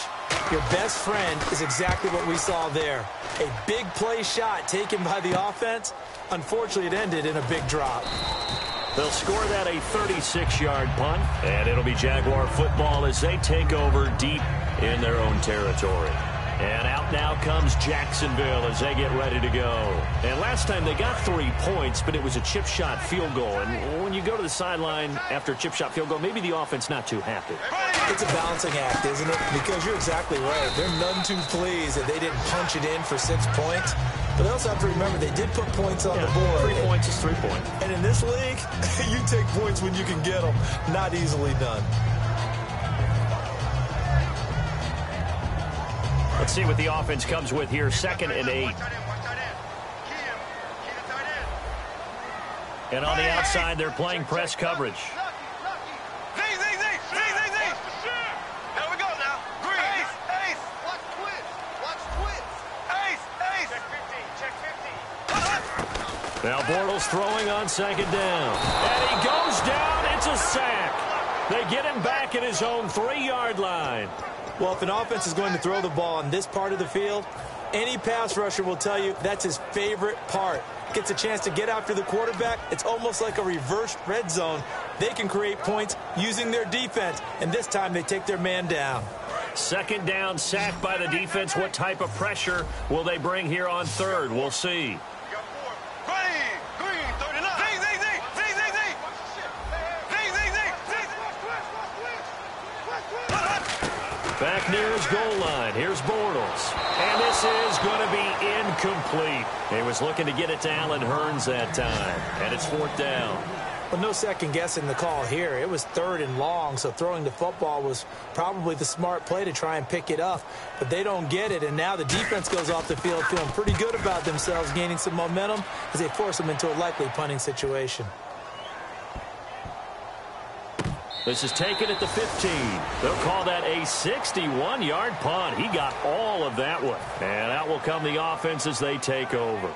your best friend is exactly what we saw there. A big play shot taken by the offense. Unfortunately, it ended in a big drop. They'll score that a 36-yard punt, and it'll be Jaguar football as they take over deep in their own territory. And out now comes Jacksonville as they get ready to go. And last time they got 3 points, but it was a chip shot field goal. And when you go to the sideline after a chip shot field goal, maybe the offense not too happy. It's a balancing act, isn't it? Because you're exactly right. They're none too pleased that they didn't punch it in for 6 points. But they also have to remember they did put points on the board. 3 points is 3 points. And in this league, you take points when you can get them. Not easily done. Let's see what the offense comes with here. 2nd and 8. And on the outside, they're playing press coverage. There we go now. Green. Ace. Watch twist. Watch twist. Ace. Check 15. Now Bortles throwing on 2nd down. And he goes down. It's a sack. They get him back at his own 3-yard line. Well, if an offense is going to throw the ball on this part of the field, any pass rusher will tell you that's his favorite part. Gets a chance to get after the quarterback. It's almost like a reverse red zone. They can create points using their defense, and this time they take their man down. 2nd down, sacked by the defense. What type of pressure will they bring here on 3rd? We'll see. Green, 39. Back near his goal line. Here's Bortles. And this is going to be incomplete. He was looking to get it to Allen Hurns that time. And it's 4th down. Well, no second guessing the call here. It was 3rd and long, so throwing the football was probably the smart play to try and pick it up. But they don't get it, and now the defense goes off the field feeling pretty good about themselves, gaining some momentum as they force them into a likely punting situation. This is taken at the 15. They'll call that a 61-yard punt. He got all of that one. And out will come the offense as they take over.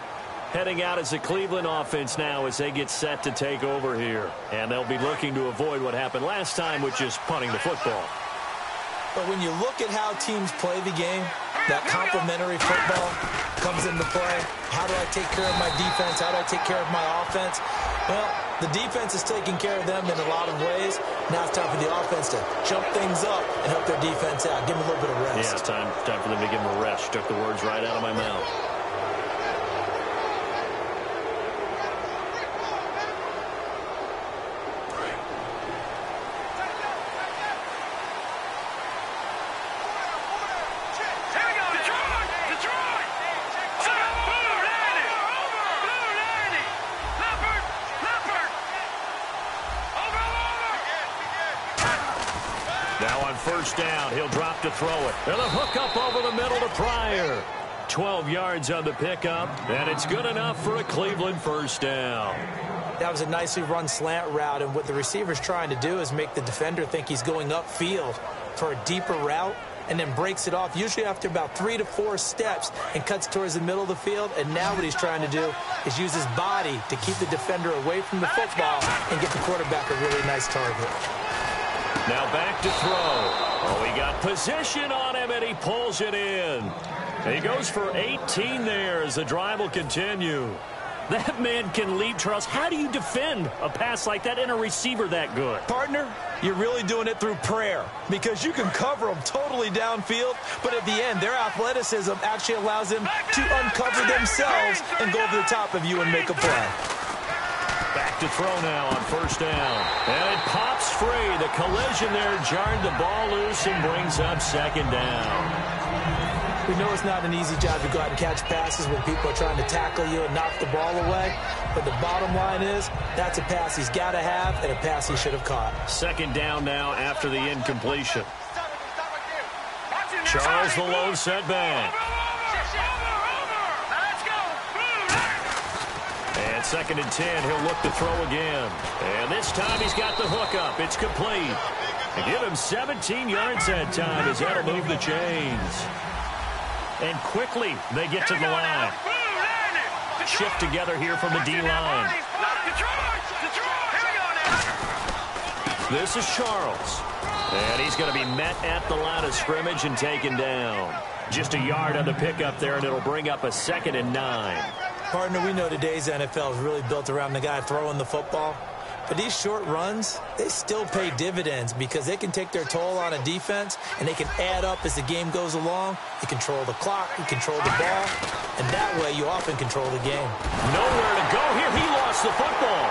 Heading out is the Cleveland offense now as they get set to take over here. And they'll be looking to avoid what happened last time, which is punting the football. But when you look at how teams play the game, that complementary football comes into play. How do I take care of my defense? How do I take care of my offense? Well, the defense is taking care of them in a lot of ways. Now it's time for the offense to jump things up and help their defense out. Give them a little bit of rest. Yeah, it's time for them to give them a rest. Took the words right out of my mouth. First down, he'll drop to throw it. And a hook up over the middle to Pryor. 12 yards on the pickup, and it's good enough for a Cleveland first down. That was a nicely run slant route, and what the receiver's trying to do is make the defender think he's going upfield for a deeper route, and then breaks it off, usually after about 3 to 4 steps, and cuts towards the middle of the field. And now what he's trying to do is use his body to keep the defender away from the football and get the quarterback a really nice target. Now back to throw. Oh, he got position on him, and he pulls it in. He goes for 18 there as the drive will continue. That man can leap, Charles. How do you defend a pass like that and a receiver that good? Partner, you're really doing it through prayer, because you can cover them totally downfield, but at the end, their athleticism actually allows them to uncover themselves and go over the top of you and make a play. Back to throw now on first down. And it pops free. The collision there jarred the ball loose and brings up 2nd down. We know it's not an easy job to go out and catch passes when people are trying to tackle you and knock the ball away. But the bottom line is, that's a pass he's got to have and a pass he should have caught. 2nd down now after the incompletion. Charles the lone setback. And 2nd and 10, he'll look to throw again. And this time he's got the hook up. It's complete. And give him 17 yards that time as that'll move the chains. And quickly they get to the line. Shift together here from the D-line. This is Charles. And he's going to be met at the line of scrimmage and taken down. Just a yard on the pickup there, and it'll bring up a 2nd and 9. Partner, we know today's NFL is really built around the guy throwing the football. But these short runs, they still pay dividends because they can take their toll on a defense, and they can add up as the game goes along. You control the clock, you control the ball, and that way you often control the game. Nowhere to go here. He lost the football.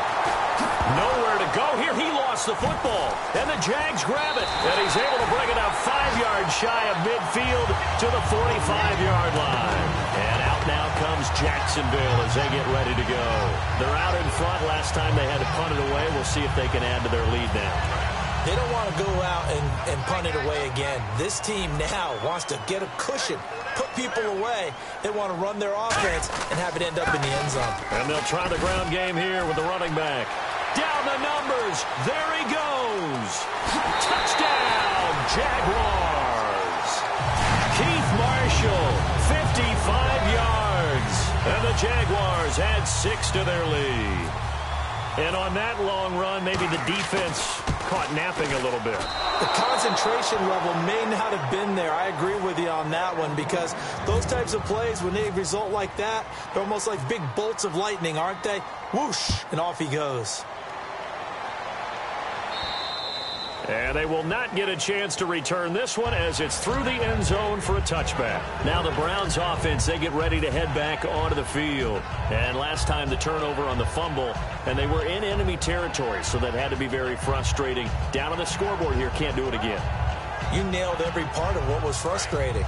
Nowhere to go here. He lost the football. And the Jags grab it. And he's able to bring it out 5 yards shy of midfield to the 45-yard line. And out now comes Jacksonville as they get ready to go. They're out in front. Last time they had to punt it away. We'll see if they can add to their lead now. They don't want to go out and punt it away again. This team now wants to get a cushion, put people away. They want to run their offense and have it end up in the end zone. And they'll try the ground game here with the running back. Down the numbers. There he goes. Touchdown, Jaguars. Keith Marshall, 55 yards. And the Jaguars add 6 to their lead. And on that long run, maybe the defense caught napping a little bit. The concentration level may not have been there. I agree with you on that one because those types of plays, when they result like that, they're almost like big bolts of lightning, aren't they? Whoosh, and off he goes. And they will not get a chance to return this one as it's through the end zone for a touchback. Now the Browns offense, they get ready to head back onto the field. And last time the turnover on the fumble, and they were in enemy territory, so that had to be very frustrating. Down on the scoreboard here, can't do it again. You nailed every part of what was frustrating.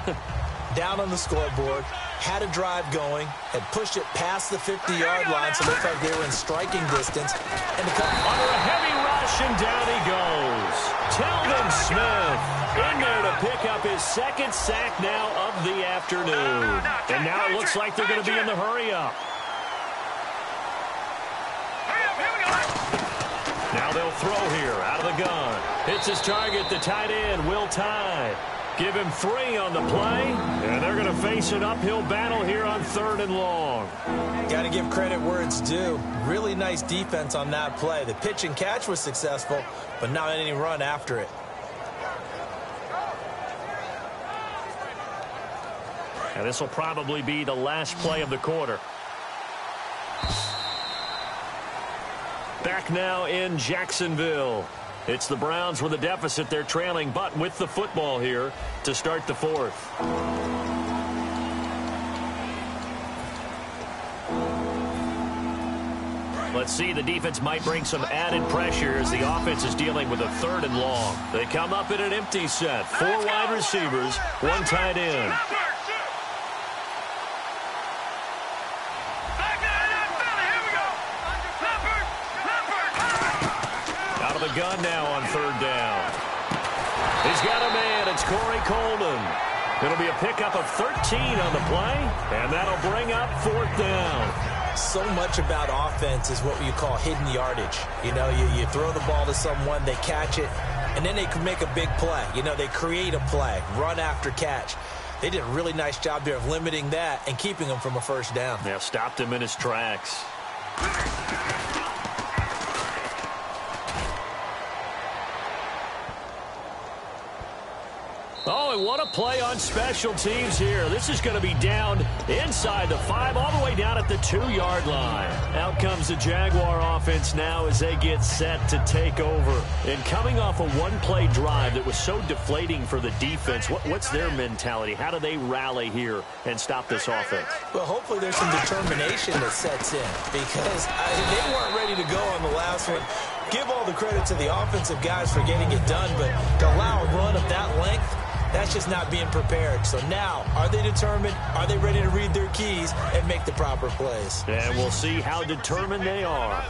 Down on the scoreboard, had a drive going, had pushed it past the 50-yard line, so it looked like they were in striking distance. And to come under a heavy rush, and down he goes. Telvin Smith in there to pick up his second sack now of the afternoon. And now it looks like they're going to be in the hurry-up. Now they'll throw here out of the gun. Hits his target, the tight end, Will Tye. Give him 3 on the play, and they're going to face an uphill battle here on 3rd and long. Got to give credit where it's due. Really nice defense on that play. The pitch and catch was successful, but not any run after it. And this will probably be the last play of the quarter. Back now in Jacksonville. It's the Browns with a deficit. They're trailing, but with the football here to start the 4th. Let's see, the defense might bring some added pressure as the offense is dealing with a 3rd and long. They come up in an empty set. 4 wide receivers, 1 tight end. Gun now on 3rd down. He's got a man. It's Corey Coleman. It'll be a pickup of 13 on the play, and that'll bring up 4th down. So much about offense is what you call hidden yardage. You know, you throw the ball to someone, they catch it, and then they can make a big play. You know, they create a play, run after catch. They did a really nice job there of limiting that and keeping him from a 1st down. Yeah, stopped him in his tracks. Oh, and what a play on special teams here. This is going to be down inside the 5, all the way down at the 2-yard line. Out comes the Jaguar offense now as they get set to take over. And coming off a 1-play drive that was so deflating for the defense, what's their mentality? How do they rally here and stop this offense? Well, hopefully there's some determination that sets in because they weren't ready to go on the last one. Give all the credit to the offensive guys for getting it done, but to allow a run of that length, that's just not being prepared. So now, are they determined? Are they ready to read their keys and make the proper plays? And we'll see how determined they are.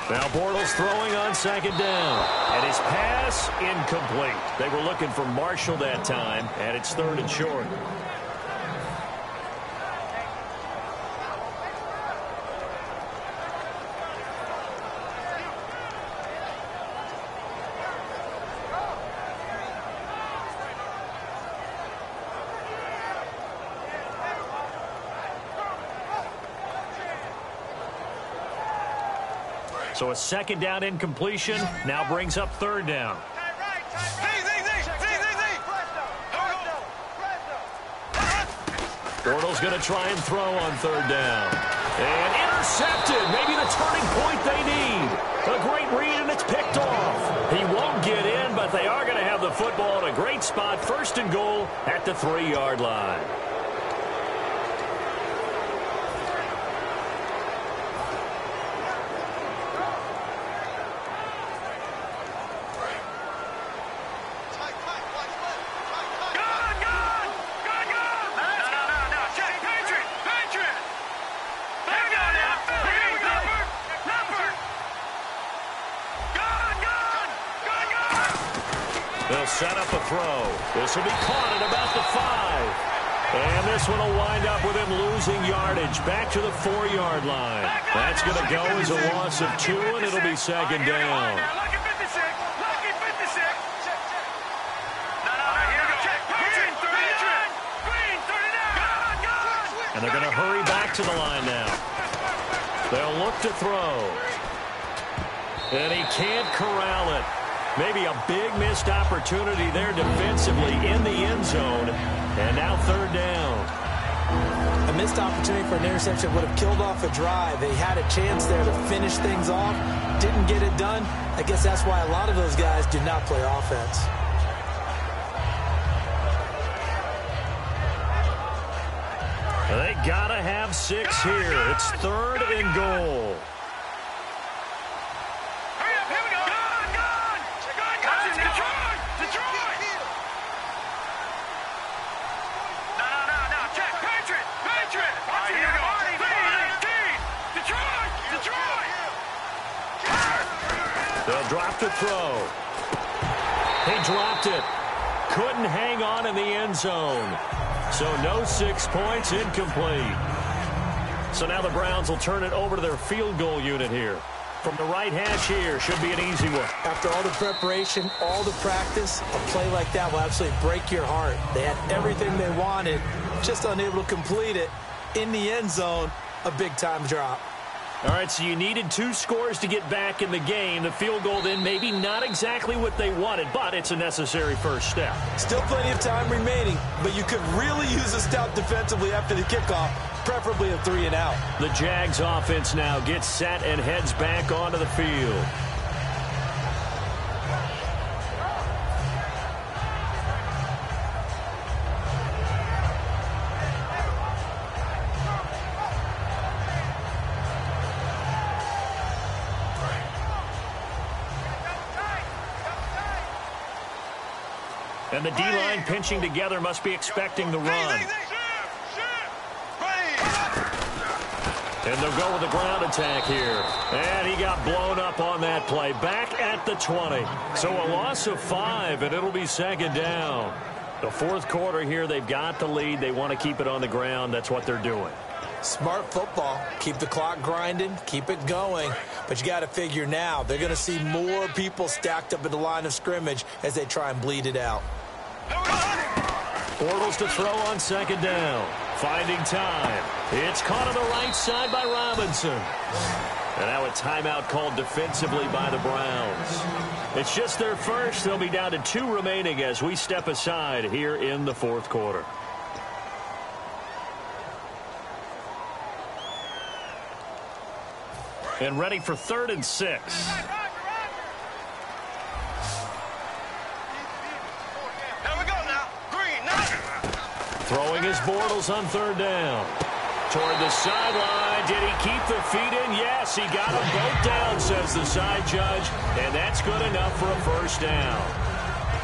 Now Bortles throwing on 2nd down. And his pass incomplete. They were looking for Marshall that time, and it's 3rd and short. So a 2nd down incompletion now brings up 3rd down. Bortles going to try and throw on third down. And intercepted. Maybe the turning point they need. A great read, and it's picked off. He won't get in, but they are going to have the football in a great spot. First and goal at the 3-yard line. They'll set up a throw. This will be caught at about the 5. And this one will wind up with him losing yardage back to the 4-yard line. That's going to go as a loss of 2, and it'll be second down. And they're going to hurry back to the line now. They'll look to throw. And he can't corral it. Maybe a big missed opportunity there defensively in the end zone. And now third down. A missed opportunity for an interception would have killed off a drive. They had a chance there to finish things off. Didn't get it done. I guess that's why a lot of those guys do not play offense. They got to have 6 here. It's third and goal. They'll drop the throw. He dropped it. Couldn't hang on in the end zone. So no 6 points, incomplete. So now the Browns will turn it over to their field goal unit here. From the right hash here, should be an easy one. After all the preparation, all the practice, a play like that will absolutely break your heart. They had everything they wanted, just unable to complete it. In the end zone, a big-time drop. All right, so you needed 2 scores to get back in the game. The field goal then maybe not exactly what they wanted, but it's a necessary first step. Still plenty of time remaining, but you could really use a stop defensively after the kickoff, preferably a 3-and-out. The Jags offense now gets set and heads back onto the field. And the D-line pinching together must be expecting the run. And they'll go with the ground attack here. And he got blown up on that play. Back at the 20. So a loss of 5, and it'll be second down. The fourth quarter here, they've got the lead. They want to keep it on the ground. That's what they're doing. Smart football. Keep the clock grinding. Keep it going. But you got to figure now, they're going to see more people stacked up at the line of scrimmage as they try and bleed it out. Bortles to throw on second down. Finding time. It's caught on the right side by Robinson. And now a timeout called defensively by the Browns. It's just their first. They'll be down to 2 remaining as we step aside here in the fourth quarter. And ready for 3rd and 6. Throwing his Bortles on third down. Toward the sideline. Did he keep the feet in? Yes, he got them both down, says the side judge. And that's good enough for a first down.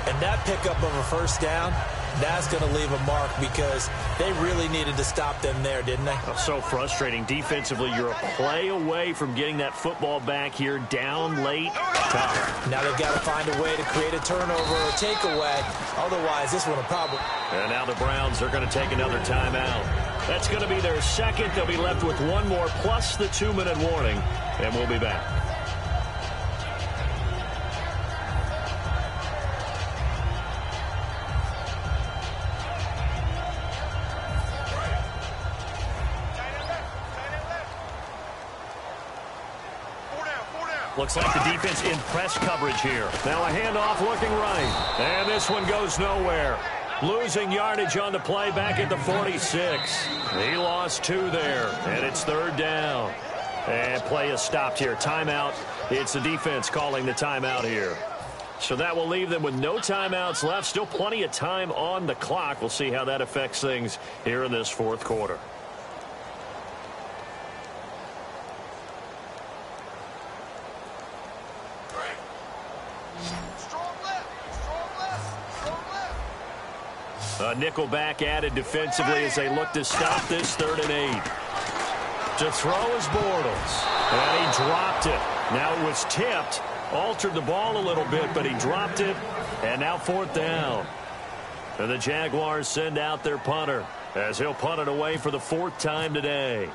And that pickup of a first down, that's going to leave a mark because they really needed to stop them there, didn't they? Oh, so frustrating. Defensively, you're a play away from getting that football back here down late. Tough. Now they've got to find a way to create a turnover or takeaway. Otherwise, this one a problem. And now the Browns are going to take another timeout. That's going to be their second. They'll be left with 1 more plus the 2-minute warning. And we'll be back. Looks like the defense in press coverage here. Now a handoff looking right. And this one goes nowhere. Losing yardage on the play back at the 46. He lost 2 there, and it's 3rd down. And play is stopped here. Timeout. It's the defense calling the timeout here. So that will leave them with no timeouts left. Still plenty of time on the clock. We'll see how that affects things here in this 4th quarter. A nickel back added defensively as they look to stop this 3rd and 8. To throw is Bortles. And he dropped it. Now it was tipped. Altered the ball a little bit, but he dropped it. And now 4th down. And the Jaguars send out their punter as he'll punt it away for the 4th time today.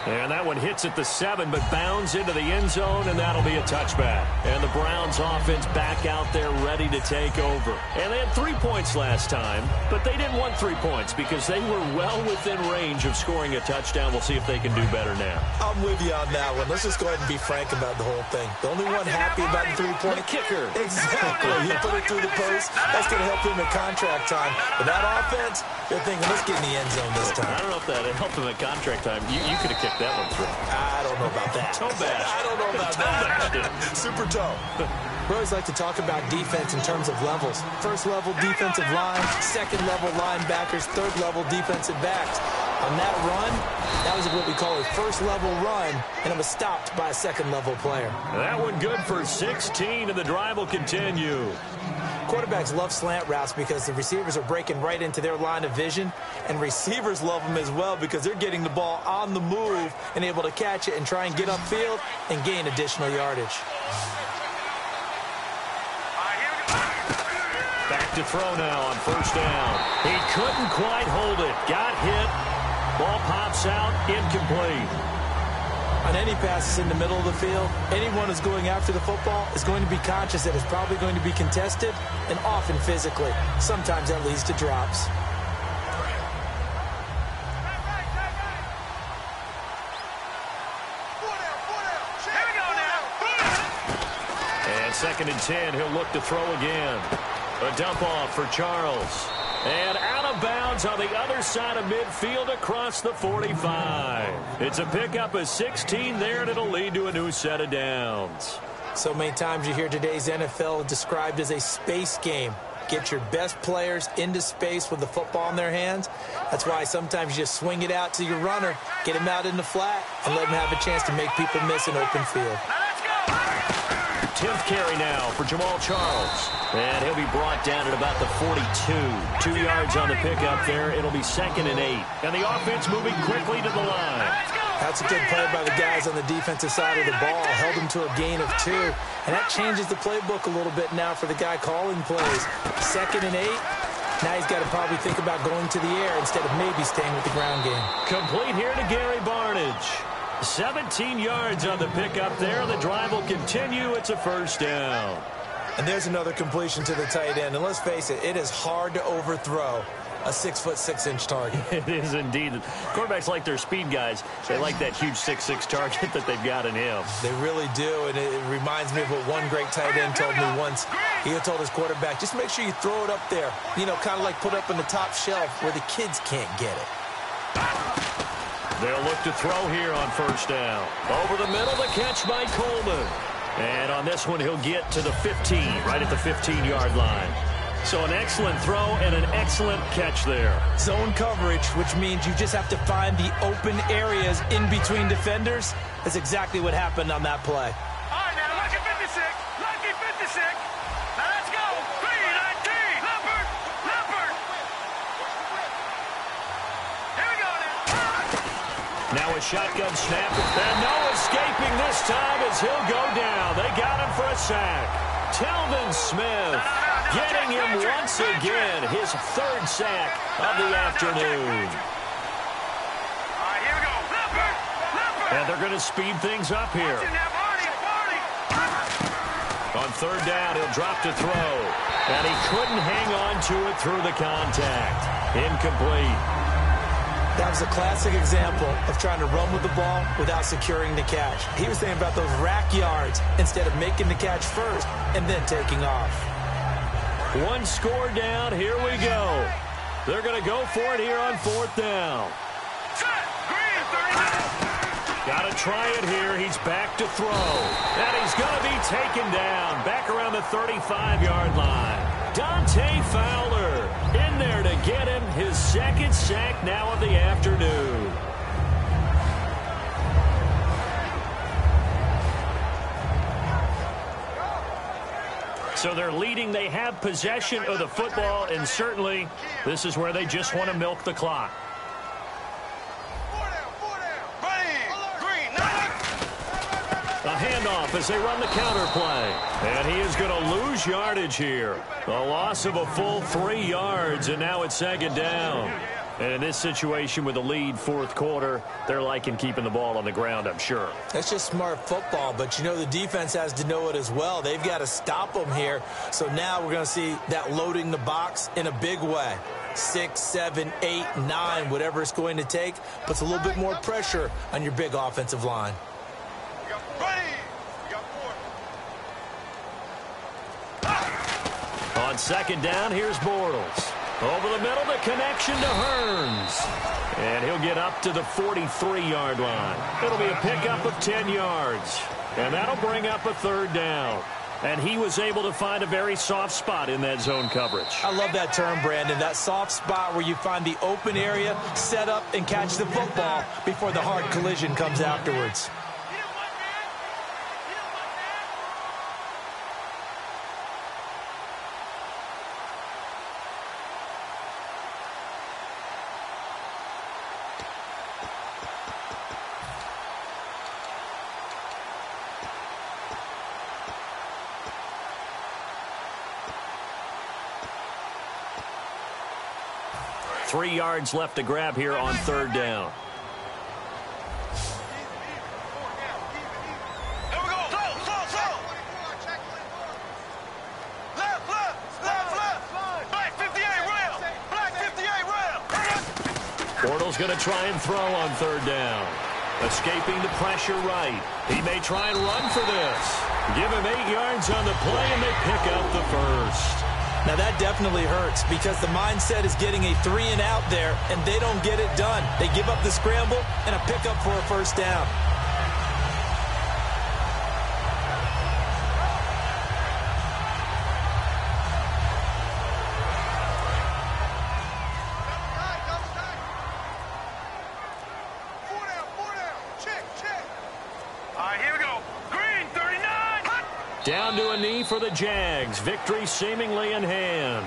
And that one hits at the 7, but bounds into the end zone, and that'll be a touchback. And the Browns offense back out there ready to take over. And they had 3 points last time, but they didn't want 3 points because they were well within range of scoring a touchdown. We'll see if they can do better now. I'm with you on that one. Let's just go ahead and be frank about the whole thing. The only one happy about the 3-point kicker. Exactly. He put it through the post. That's going to help him at contract time. But that offense, they're thinking, let's get in the end zone this time. I don't know if that helped him at contract time. You could have kicked that one through. I don't know about that. Toe bash. I don't know about that. Super toe. We always like to talk about defense in terms of levels. First level defensive line, second level linebackers, third level defensive backs. On that run, that was what we call a first level run, and it was stopped by a second level player. That one good for 16, and the drive will continue. Quarterbacks love slant routes because the receivers are breaking right into their line of vision, and receivers love them as well because they're getting the ball on the move and able to catch it and try and get upfield and gain additional yardage. Back to throw now on 1st down. He couldn't quite hold it. Got hit. Ball pops out, incomplete. On any passes in the middle of the field, anyone who's going after the football is going to be conscious that it's probably going to be contested and often physically. Sometimes that leads to drops. And 2nd and 10, he'll look to throw again. A dump off for Charles. And out of bounds on the other side of midfield across the 45. It's a pickup of 16 there, and it'll lead to a new set of downs. So many times you hear today's NFL described as a space game. Get your best players into space with the football in their hands. That's why sometimes you just swing it out to your runner, get him out in the flat, and let him have a chance to make people miss an open field. 10th carry now for Jamal Charles. And he'll be brought down at about the 42. 2 yards on the pickup there. It'll be 2nd and 8. And the offense moving quickly to the line. That's a good play by the guys on the defensive side of the ball. Held them to a gain of 2. And that changes the playbook a little bit now for the guy calling plays. 2nd and 8. Now he's got to probably think about going to the air instead of maybe staying with the ground game. Complete here to Gary Barnidge. 17 yards on the pickup there. The drive will continue. It's a 1st down. And there's another completion to the tight end. And let's face it, it is hard to overthrow a 6'6" target. It is indeed. Quarterbacks like their speed guys. They like that huge 6'6" target that they've got in him. They really do, and it reminds me of what one great tight end told me once. He told his quarterback, just make sure you throw it up there. You know, kind of like put up on the top shelf where the kids can't get it. They'll look to throw here on 1st down. Over the middle, the catch by Coleman. And on this one, he'll get to the 15, right at the 15-yard line. So an excellent throw and an excellent catch there. Zone coverage, which means you just have to find the open areas in between defenders. That's exactly what happened on that play. All right, now, lucky 56. Lucky 56. Now, let's go. 3-19. Leopard. Leopard. Here we go now. Now a shotgun snap. And no escaping this time as he'll go down. They got him for a sack. Telvin Smith getting him once again. His 3rd sack of the afternoon. All right, here we go. Leopard. Leopard. And they're going to speed things up here. On 3rd down, he'll drop to throw. And he couldn't hang on to it through the contact. Incomplete. That was a classic example of trying to run with the ball without securing the catch. He was thinking about those rack yards instead of making the catch first and then taking off. One score down. Here we go. They're going to go for it here on 4th down. Got to try it here. He's back to throw. And he's going to be taken down back around the 35-yard line. Dante Fowler in there to get him his second sack now of the afternoon. So they're leading. They have possession of the football, and certainly this is where they just want to milk the clock. A handoff as they run the counter play. And he is going to lose yardage here. A loss of a full 3 yards, and now it's 2nd down. And in this situation with the lead 4th quarter, they're liking keeping the ball on the ground, I'm sure. That's just smart football, but you know the defense has to know it as well. They've got to stop them here. So now we're going to see that loading the box in a big way. 6, 7, 8, 9, whatever it's going to take, puts a little bit more pressure on your big offensive line. On 2nd down, here's Bortles. Over the middle, the connection to Hearns. And he'll get up to the 43-yard line. It'll be a pickup of 10 yards. And that'll bring up a 3rd down. And he was able to find a very soft spot in that zone coverage. I love that term, Brandon. That soft spot where you find the open area, set up, and catch the football before the hard collision comes afterwards. Three yards left to grab here on 3rd down. Bortles going to try and throw on 3rd down. Escaping the pressure right. He may try and run for this. Give him 8 yards on the play, and they pick up the first. Now that definitely hurts because the mindset is getting a 3-and-out there, and they don't get it done. They give up the scramble and a pickup for a 1st down. Down to a knee for the Jags. Victory seemingly in hand.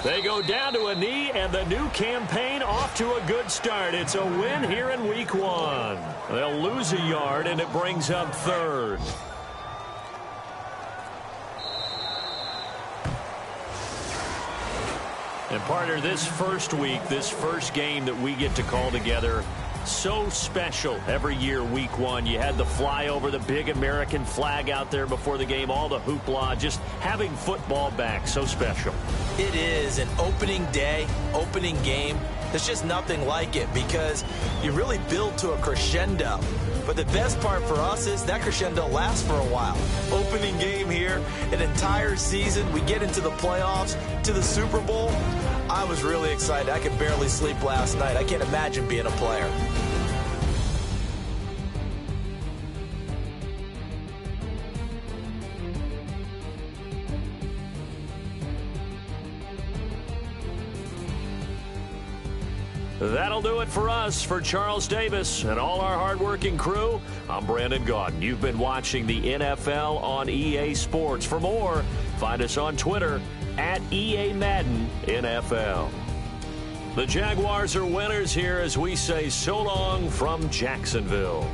They go down to a knee, and the new campaign off to a good start. It's a win here in Week 1. They'll lose a yard, and it brings up 3rd. And partner, this first week, this first game that we get to call together, so special every year, Week 1. You had the flyover, the big American flag out there before the game, all the hoopla, just having football back, so special. It is an opening day, opening game. There's just nothing like it because you really build to a crescendo. But the best part for us is that crescendo lasts for a while. Opening game here, an entire season. We get into the playoffs, to the Super Bowl. I was really excited. I could barely sleep last night. I can't imagine being a player. That'll do it for us. For Charles Davis and all our hardworking crew, I'm Brandon Gaudin. You've been watching the NFL on EA Sports. For more, find us on Twitter at EA Madden NFL. The Jaguars are winners here as we say so long from Jacksonville.